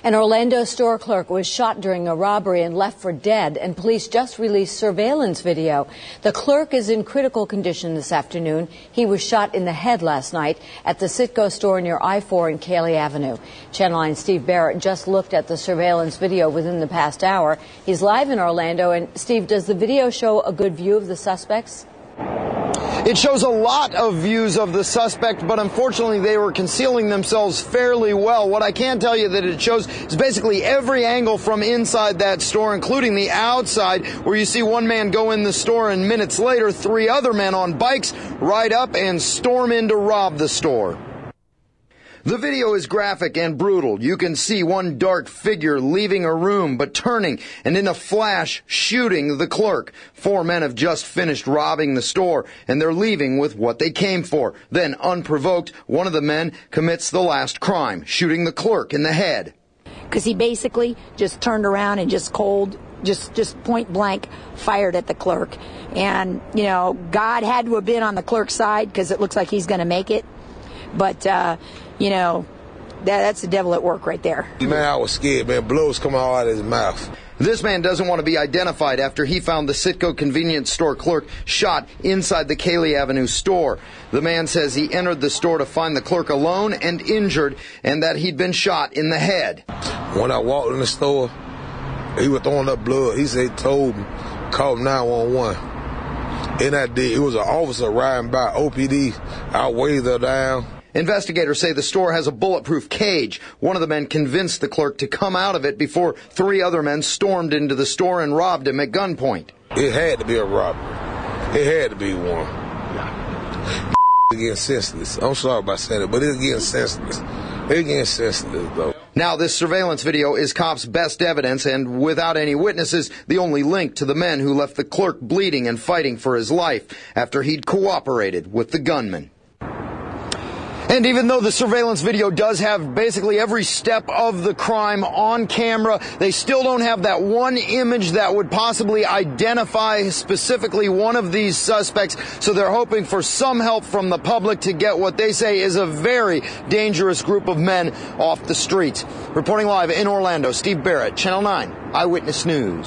An Orlando store clerk was shot during a robbery and left for dead, and police just released surveillance video. The clerk is in critical condition this afternoon. He was shot in the head last night at the Citgo store near I-4 and Cayley Avenue. Channel 9's Steve Barrett just looked at the surveillance video within the past hour. He's live in Orlando. And Steve, does the video show a good view of the suspects? It shows a lot of views of the suspect, but unfortunately they were concealing themselves fairly well. What I can tell you that it shows is basically every angle from inside that store, including the outside, where you see one man go in the store and minutes later, 3 other men on bikes ride up and storm in to rob the store. The video is graphic and brutal. You can see one dark figure leaving a room, but turning and in a flash shooting the clerk. 4 men have just finished robbing the store, and they're leaving with what they came for. Then, unprovoked, one of the men commits the last crime, shooting the clerk in the head. Because he basically just turned around and just point blank fired at the clerk. And, you know, God had to have been on the clerk's side because it looks like he's going to make it. But, you know, that's the devil at work right there. Man, I was scared, man. Blows come all out of his mouth. This man doesn't want to be identified after he found the Citgo convenience store clerk shot inside the Cayley Avenue store. The man says he entered the store to find the clerk alone and injured, and that he'd been shot in the head. When I walked in the store, he was throwing up blood. He said, told him, call 911. And I did. It was an officer riding by OPD. I waved her down. Investigators say the store has a bulletproof cage. One of the men convinced the clerk to come out of it before 3 other men stormed into the store and robbed him at gunpoint. It had to be a robbery. It had to be one. It's getting senseless. I'm sorry about saying it, but it's getting senseless. It's getting senseless, though. Now, this surveillance video is cops' best evidence, and without any witnesses, the only link to the men who left the clerk bleeding and fighting for his life after he'd cooperated with the gunman. And even though the surveillance video does have basically every step of the crime on camera, they still don't have that one image that would possibly identify specifically one of these suspects. So they're hoping for some help from the public to get what they say is a very dangerous group of men off the streets. Reporting live in Orlando, Steve Barrett, Channel 9 Eyewitness News.